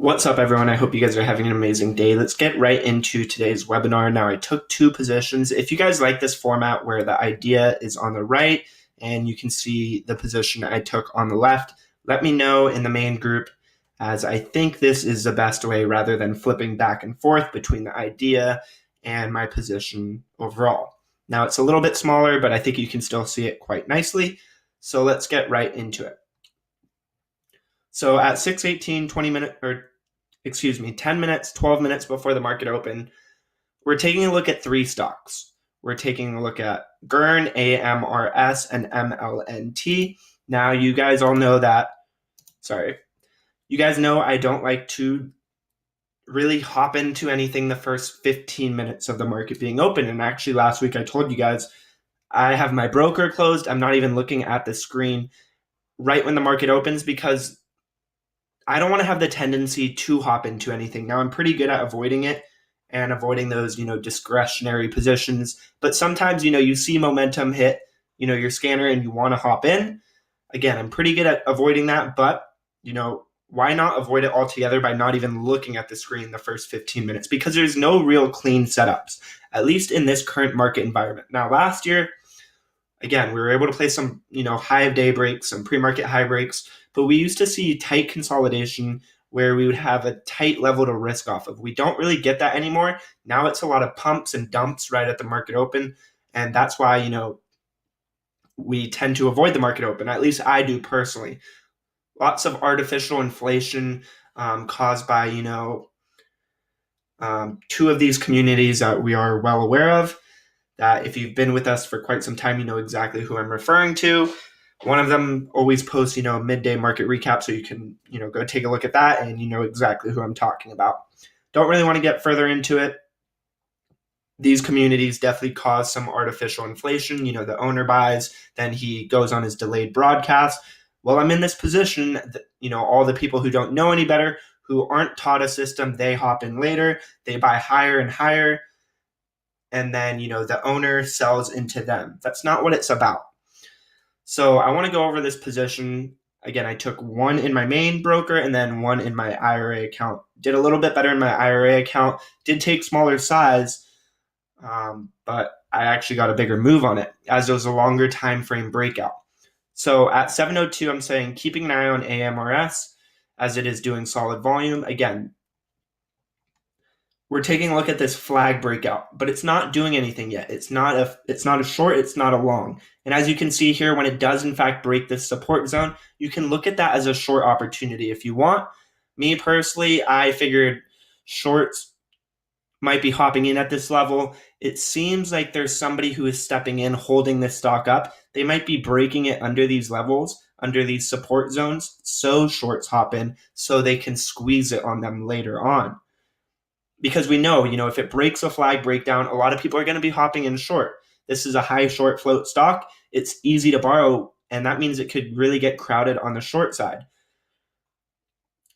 What's up, everyone? I hope you guys are having an amazing day. Let's get right into today's webinar. Now, I took two positions. If you guys like this format where the idea is on the right and you can see the position I took on the left, let me know in the main group, as I think this is the best way rather than flipping back and forth between the idea and my position overall. Now, it's a little bit smaller, but I think you can still see it quite nicely. So let's get right into it. So at 6:18, 10 minutes, 12 minutes before the market opened, we're taking a look at three stocks. We're taking a look at GURN, AMRS, and MLNT. Now, you guys all know that, you guys know I don't like to really hop into anything the first 15 minutes of the market being open. And actually, last week I told you guys I have my broker closed. I'm not even looking at the screen right when the market opens because I don't want to have the tendency to hop into anything. Now, I'm pretty good at avoiding it and avoiding those, discretionary positions. But sometimes, you see momentum hit, your scanner and you want to hop in. Again, I'm pretty good at avoiding that, but, why not avoid it altogether by not even looking at the screen the first 15 minutes? Because there's no real clean setups, at least in this current market environment. Now, last year, again, we were able to play some, high of day breaks, some pre-market high breaks, but we used to see tight consolidation where we would have a tight level to risk off of. We don't really get that anymore. Now it's a lot of pumps and dumps right at the market open. And that's why, we tend to avoid the market open. At least I do personally. Lots of artificial inflation caused by, two of these communities that we are well aware of. That if you've been with us for quite some time, you know exactly who I'm referring to. One of them always posts, a midday market recap, so you can, go take a look at that and you know exactly who I'm talking about. Don't really want to get further into it. These communities definitely cause some artificial inflation. The owner buys, then he goes on his delayed broadcast. Well, I'm in this position that, all the people who don't know any better, who aren't taught a system, they hop in later, they buy higher and higher, and then, the owner sells into them. That's not what it's about. So I want to go over this position. Again, I took one in my main broker and then one in my IRA account. Did a little bit better in my IRA account. Did take smaller size, but I actually got a bigger move on it as it was a longer time frame breakout. So at 7:02, I'm saying keeping an eye on AMRS as it is doing solid volume. Again, we're taking a look at this flag breakout, but it's not doing anything yet. It's not a short, it's not a long. And as you can see here, when it does in fact break this support zone, you can look at that as a short opportunity if you want. Me personally, I figured shorts might be hopping in at this level. It seems like there's somebody who is stepping in, holding this stock up. They might be breaking it under these levels, under these support zones, so shorts hop in so they can squeeze it on them later on. Because we know, if it breaks a flag breakdown, a lot of people are going to be hopping in short. This is a high short float stock. It's easy to borrow, and that means it could really get crowded on the short side.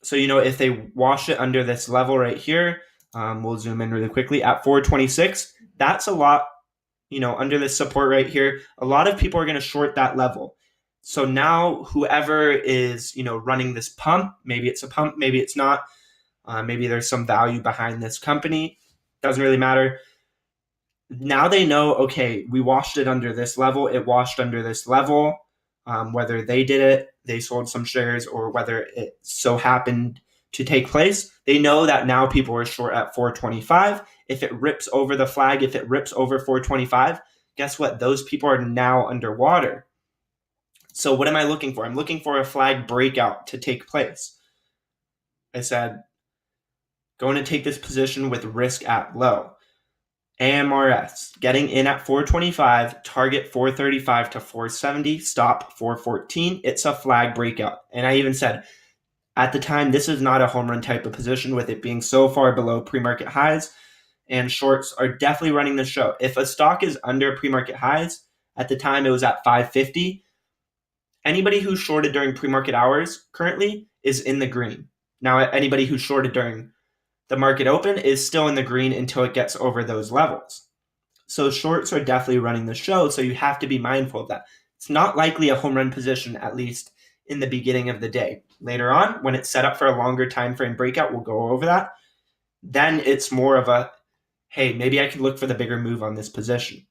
So, if they wash it under this level right here, we'll zoom in really quickly at 426. That's a lot, under this support right here. A lot of people are going to short that level. So now whoever is, running this pump, maybe it's a pump, maybe it's not. Maybe there's some value behind this company. Doesn't really matter. Now they know, okay, we washed it under this level. It washed under this level. Whether they did it, they sold some shares, or whether it so happened to take place, they know that now people are short at 425. If it rips over the flag, if it rips over 425, guess what? Those people are now underwater. So what am I looking for? I'm looking for a flag breakout to take place. I said, going to take this position with risk at low. AMRS, getting in at 425, target 435 to 470, stop 414. It's a flag breakout. And I even said, at the time, this is not a home run type of position with it being so far below pre-market highs, and shorts are definitely running the show. If a stock is under pre-market highs, at the time it was at 550, anybody who shorted during pre-market hours currently is in the green. Now, anybody who shorted during the market open is still in the green until it gets over those levels. So shorts are definitely running the show, so you have to be mindful of that. It's not likely a home run position, at least in the beginning of the day. later on, when it's set up for a longer time frame breakout, we'll go over that. Then it's more of a, hey, maybe I could look for the bigger move on this position.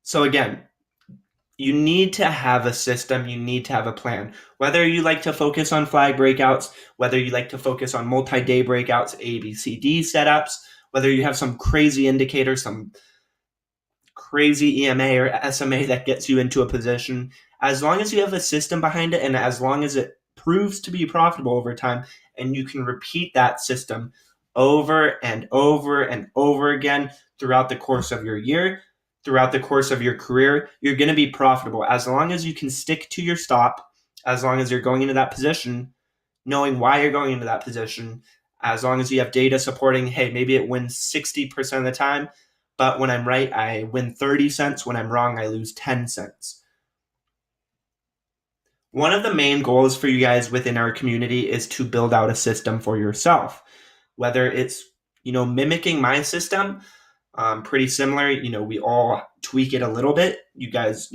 So again, you need to have a system, you need to have a plan. Whether you like to focus on flag breakouts, whether you like to focus on multi-day breakouts, A, B, C, D setups, whether you have some crazy indicator, some crazy EMA or SMA that gets you into a position, as long as you have a system behind it and as long as it proves to be profitable over time and you can repeat that system over and over and over again throughout the course of your year, throughout the course of your career, you're going to be profitable. As long as you can stick to your stop, as long as you're going into that position, knowing why you're going into that position, as long as you have data supporting, hey, maybe it wins 60% of the time, but when I'm right, I win 30 cents. When I'm wrong, I lose 10 cents. One of the main goals for you guys within our community is to build out a system for yourself, whether it's, mimicking my system, pretty similar. We all tweak it a little bit. You guys,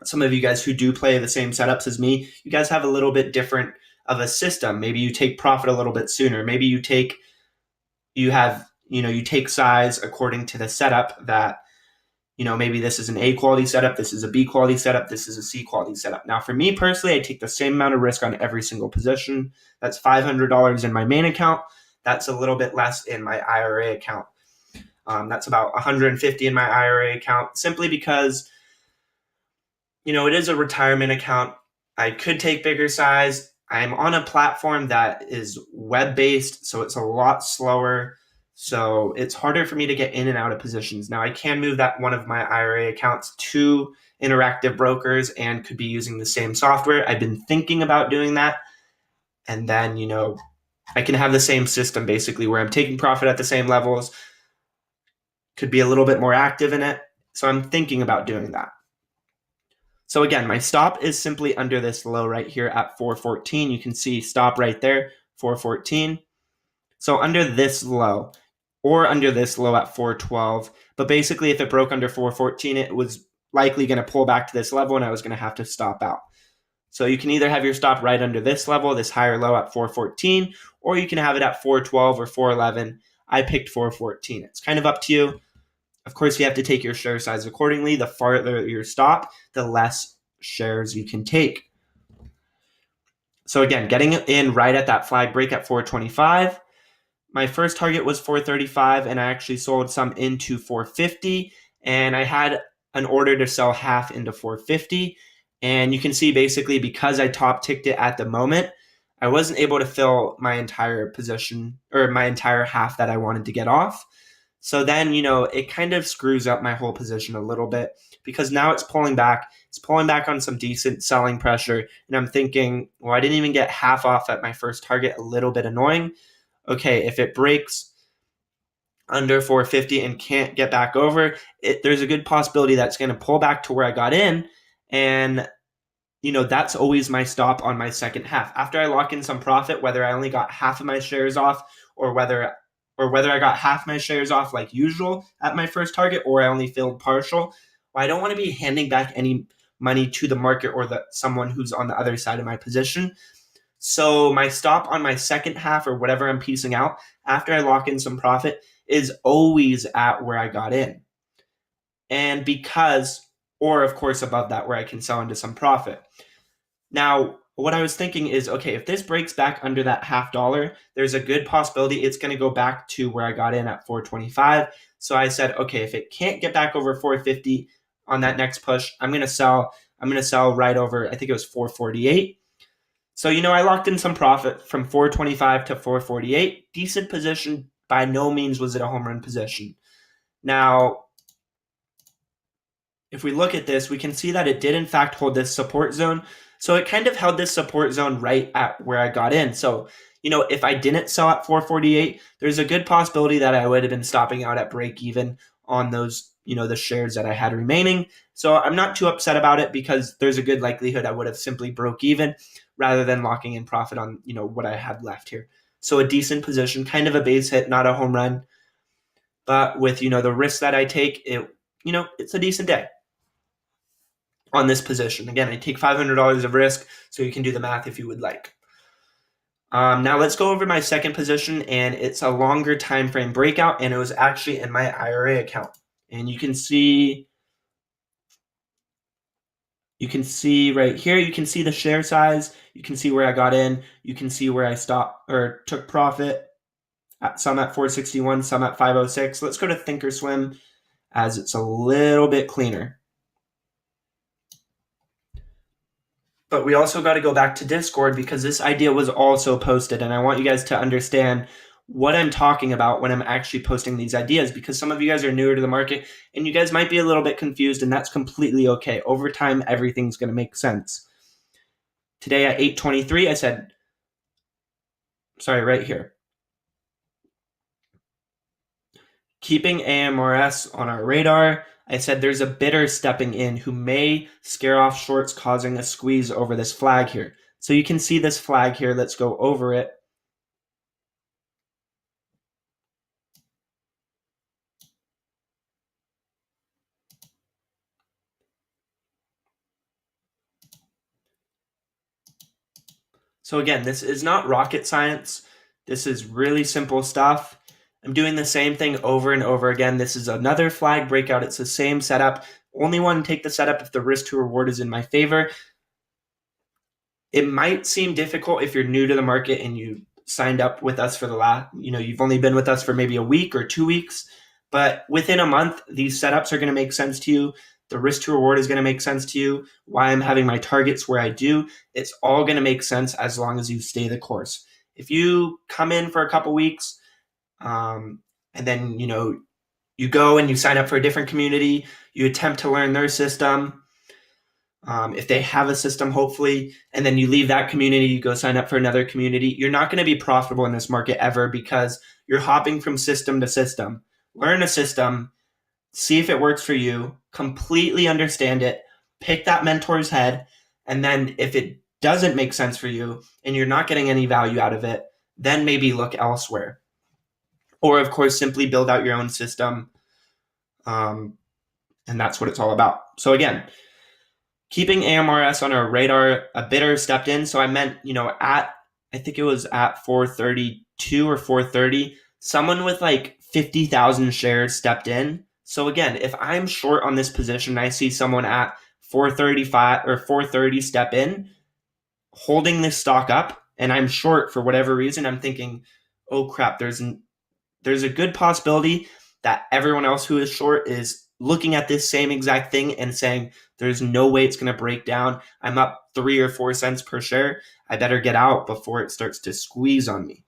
some of you guys who do play the same setups as me, you guys have a little bit different of a system. Maybe you take profit a little bit sooner. Maybe you take size according to the setup that, maybe this is an A quality setup, this is a B quality setup, this is a C quality setup. Now, for me personally, I take the same amount of risk on every single position. That's $500 in my main account. That's a little bit less in my IRA account. That's about $150 in my IRA account, simply because, it is a retirement account. I could take bigger size. I'm on a platform that is web-based, so it's a lot slower. So it's harder for me to get in and out of positions. Now, I can move that one of my IRA accounts to Interactive Brokers and could be using the same software. I've been thinking about doing that. And then, I can have the same system basically where I'm taking profit at the same levels, could be a little bit more active in it. So I'm thinking about doing that. So again, my stop is simply under this low right here at 414. You can see stop right there, 414. So under this low or under this low at 412. But basically, if it broke under 414, it was likely going to pull back to this level and I was going to have to stop out. So you can either have your stop right under this level, this higher low at 414, or you can have it at 412 or 411. I picked 414. It's kind of up to you. Of course, you have to take your share size accordingly. The farther your stop, the less shares you can take. So again, getting in right at that flag break at 425. My first target was 435, and I actually sold some into 450, and I had an order to sell half into 450. And you can see basically because I top ticked it at the moment, I wasn't able to fill my entire position or my entire half that I wanted to get off. So then, it kind of screws up my whole position a little bit because now it's pulling back. It's pulling back on some decent selling pressure. And I'm thinking, well, I didn't even get half off at my first target. A little bit annoying. Okay, if it breaks under 450 and can't get back over, there's a good possibility that's going to pull back to where I got in. And, that's always my stop on my second half. After I lock in some profit, whether I only got half of my shares off or whether I got half my shares off like usual at my first target, or I only filled partial. Well, I don't want to be handing back any money to the market or someone who's on the other side of my position. So my stop on my second half or whatever I'm piecing out after I lock in some profit is always at where I got in. And or of course above that where I can sell into some profit. Now, what I was thinking is, okay, if this breaks back under that $50, there's a good possibility it's going to go back to where I got in at 425. So I said, okay, if it can't get back over 450 on that next push, I'm going to sell right over, I think it was 448. So, I locked in some profit from 425 to 448. Decent position. By no means was it a home run position. Now, if we look at this, we can see that it did in fact hold this support zone. So it kind of held this support zone right at where I got in. So, if I didn't sell at 448, there's a good possibility that I would have been stopping out at break even on those, the shares that I had remaining. So I'm not too upset about it because there's a good likelihood I would have simply broke even rather than locking in profit on, what I had left here. So a decent position, kind of a base hit, not a home run. But with, the risk that I take, it's a decent day. on this position. Again, I take $500 of risk, so you can do the math if you would like. Now let's go over my second position, and it's a longer time frame breakout, and it was actually in my IRA account. And you can see right here, you can see the share size, you can see where I got in, you can see where I stopped or took profit, some at 461, some at 506. Let's go to Thinkorswim, as it's a little bit cleaner. But we also got to go back to Discord, because this idea was also posted, and I want you guys to understand what I'm talking about when I'm actually posting these ideas, because some of you guys are newer to the market and you guys might be a little bit confused, and that's completely okay. Over time, everything's going to make sense. Today at 8:23, I said, sorry, right here, keeping AMRS on our radar. I said there's a bidder stepping in who may scare off shorts, causing a squeeze over this flag here. So you can see this flag here. Let's go over it. So again, this is not rocket science. This is really simple stuff. I'm doing the same thing over and over again. This is another flag breakout. It's the same setup. Only want to take the setup if the risk to reward is in my favor. It might seem difficult if you're new to the market and you signed up with us for the last, you've only been with us for maybe a week or 2 weeks, but within a month, these setups are going to make sense to you. The risk to reward is going to make sense to you. Why I'm having my targets where I do, it's all going to make sense as long as you stay the course. If you come in for a couple weeks, and then, you go and you sign up for a different community, you attempt to learn their system, if they have a system, hopefully, and then you leave that community, you go sign up for another community, you're not going to be profitable in this market ever, because you're hopping from system to system. Learn a system, see if it works for you, completely understand it, pick that mentor's head, and then if it doesn't make sense for you and you're not getting any value out of it, then maybe look elsewhere. Or, of course, simply build out your own system. And that's what it's all about. So again, keeping AMRS on our radar, a bidder stepped in. So I meant, I think it was at 432 or 430, someone with like 50,000 shares stepped in. So again, if I'm short on this position, I see someone at 435 or 430 step in, holding this stock up, and I'm short for whatever reason, I'm thinking, oh crap, there's a good possibility that everyone else who is short is looking at this same exact thing and saying, there's no way it's going to break down. I'm up 3 or 4 cents per share. I better get out before it starts to squeeze on me.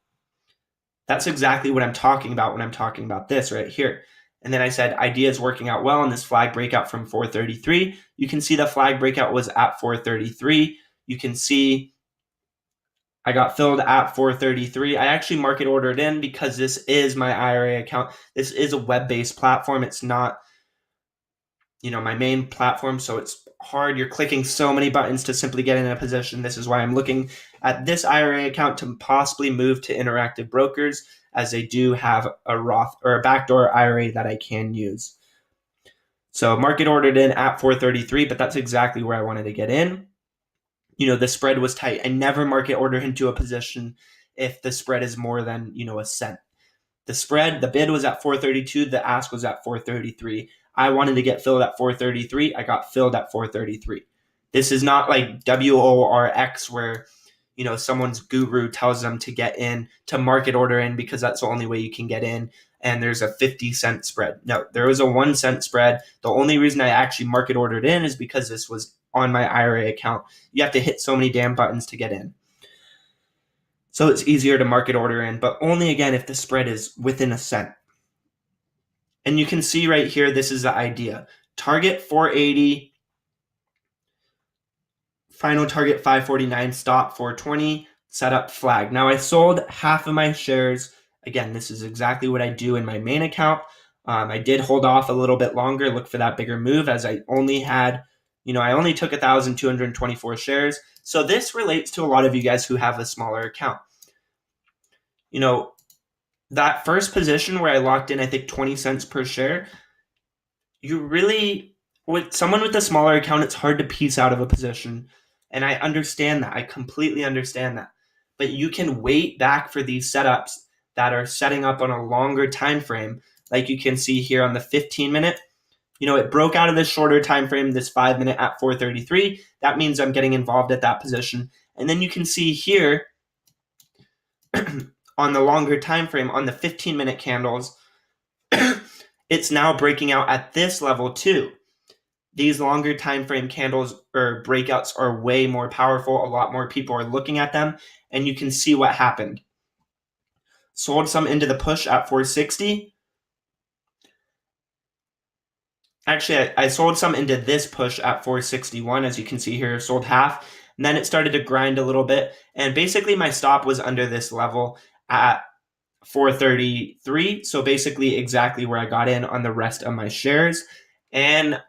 That's exactly what I'm talking about when I'm talking about this right here. And then I said, idea is working out well on this flag breakout from 433. You can see the flag breakout was at 433. You can see I got filled at 433. I actually market ordered in because this is my IRA account. This is a web-based platform. It's not, my main platform, so it's hard. You're clicking so many buttons to simply get in a position. This is why I'm looking at this IRA account to possibly move to Interactive Brokers, as they do have a Roth or a backdoor IRA that I can use. So market ordered in at 433, but that's exactly where I wanted to get in. The spread was tight. I never market order into a position if the spread is more than, a cent. The bid was at 432. The ask was at 433. I wanted to get filled at 433. I got filled at 433. This is not like WORX where, someone's guru tells them to get in, to market order in because that's the only way you can get in, and there's a 50-cent spread. No, there was a 1 cent spread. The only reason I actually market ordered in is because this was on my IRA account. You have to hit so many damn buttons to get in. So it's easier to market order in, but only again if the spread is within a cent. And you can see right here, this is the idea. Target 480, final target 549, stop 420, set up flag. Now I sold half of my shares. Again, this is exactly what I do in my main account. I did hold off a little bit longer, look for that bigger move, as I only had, I only took 1,224 shares. So this relates to a lot of you guys who have a smaller account. That first position where I locked in, I think 20 cents per share, you really With someone with a smaller account, it's hard to piece out of a position. And I understand that. I completely understand that. But you can wait back for these setups that are setting up on a longer time frame. Like you can see here on the 15 minute, it broke out of this shorter time frame, this 5 minute at 433. That means I'm getting involved at that position. And then you can see here on the longer time frame, on the 15-minute candles, it's now breaking out at this level too. These longer time frame candles or breakouts are way more powerful. A lot more people are looking at them, and you can see what happened. Sold some into the push at 460. Actually, I sold some into this push at 461, as you can see here, sold half. And then it started to grind a little bit. And basically my stop was under this level at 433. So basically exactly where I got in on the rest of my shares. And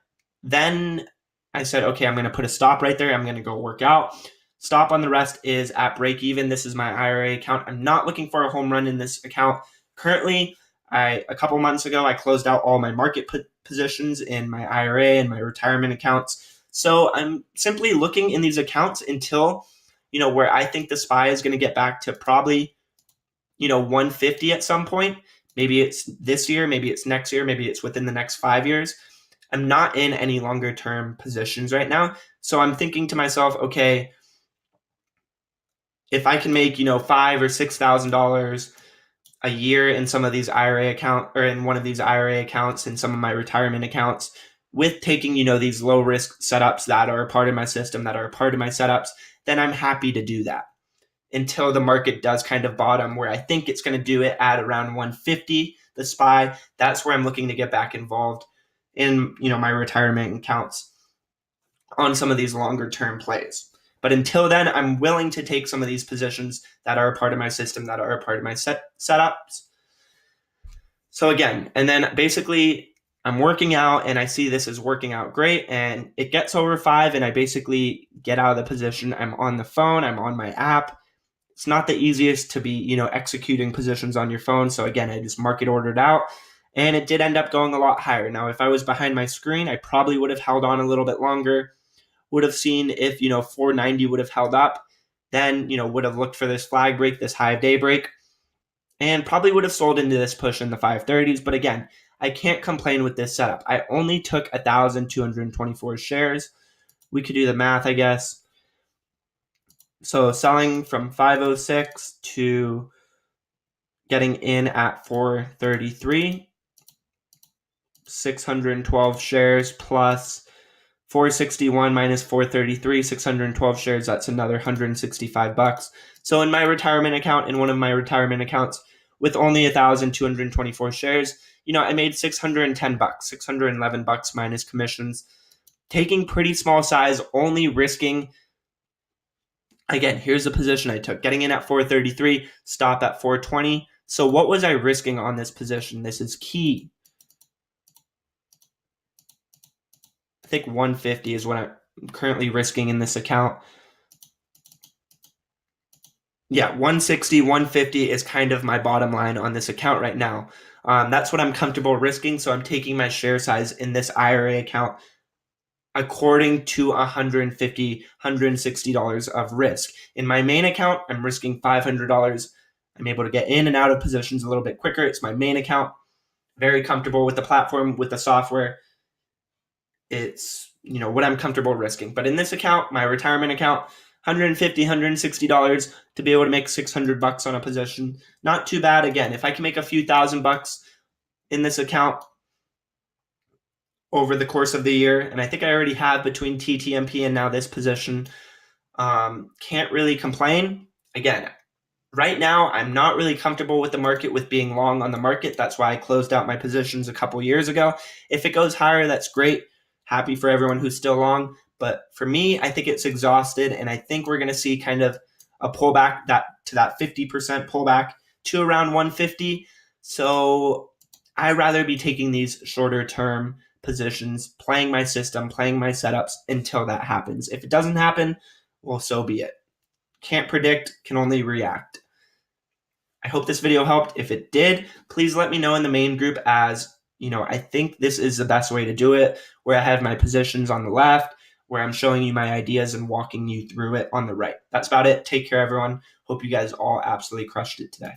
then I said, okay, I'm going to put a stop right there. I'm going to go work out. Stop on the rest is at break even. This is my IRA account. I'm not looking for a home run in this account. Currently, a couple months ago, I closed out all my market positions in my IRA and my retirement accounts. So I'm simply looking in these accounts until, where I think the SPY is going to get back to probably, 150 at some point. Maybe it's this year, maybe it's next year, maybe it's within the next 5 years. I'm not in any longer term positions right now. So I'm thinking to myself, okay, if I can make, $5,000 or $6,000 a year in some of these IRA account or in one of these IRA accounts in some of my retirement accounts with taking, these low risk setups that are a part of my system, that are a part of my setups, then I'm happy to do that until the market does kind of bottom where I think it's going to do it at around 150, the SPY. That's where I'm looking to get back involved in, my retirement accounts on some of these longer term plays. But until then, I'm willing to take some of these positions that are a part of my system, that are a part of my setups. So again, and then basically I'm working out and I see this is working out great and it gets over 5 and I basically get out of the position. I'm on the phone, I'm on my app. It's not the easiest to be, executing positions on your phone. So again, I just market ordered out and it did end up going a lot higher. Now, if I was behind my screen, I probably would have held on a little bit longer, would have seen if, 490 would have held up, then, would have looked for this flag break, this high day break, and probably would have sold into this push in the 530s. But again, I can't complain with this setup. I only took 1,224 shares. We could do the math, I guess. So selling from 506 to getting in at 433, 612 shares plus 461 minus 433, 612 shares, that's another $165. So in my retirement account, in one of my retirement accounts with only 1,224 shares, I made $610, $611 minus commissions, taking pretty small size, only risking. Again, here's the position I took, getting in at 433, stop at 420. So what was I risking on this position? This is key. I think 150 is what I'm currently risking in this account. Yeah, 160, 150 is kind of my bottom line on this account right now. That's what I'm comfortable risking. So I'm taking my share size in this IRA account according to $150, $160 of risk. In my main account, I'm risking $500. I'm able to get in and out of positions a little bit quicker. It's my main account. Very comfortable with the platform, with the software. It's, what I'm comfortable risking. But in this account, my retirement account, $150, $160 to be able to make $600 on a position. Not too bad. Again, if I can make a few $1,000 in this account over the course of the year, and I think I already have between TTMP and now this position, can't really complain. Again, right now, I'm not really comfortable with the market, with being long on the market. That's why I closed out my positions a couple years ago. If it goes higher, that's great. Happy for everyone who's still long. But for me, I think it's exhausted, and I think we're going to see kind of a pullback to that 50% pullback to around 150. So I'd rather be taking these shorter term positions, playing my system, playing my setups until that happens. If it doesn't happen, well, so be it. Can't predict, can only react. I hope this video helped. If it did, please let me know in the main group, as I think this is the best way to do it, where I have my positions on the left, where I'm showing you my ideas and walking you through it on the right. That's about it. Take care, everyone. Hope you guys all absolutely crushed it today.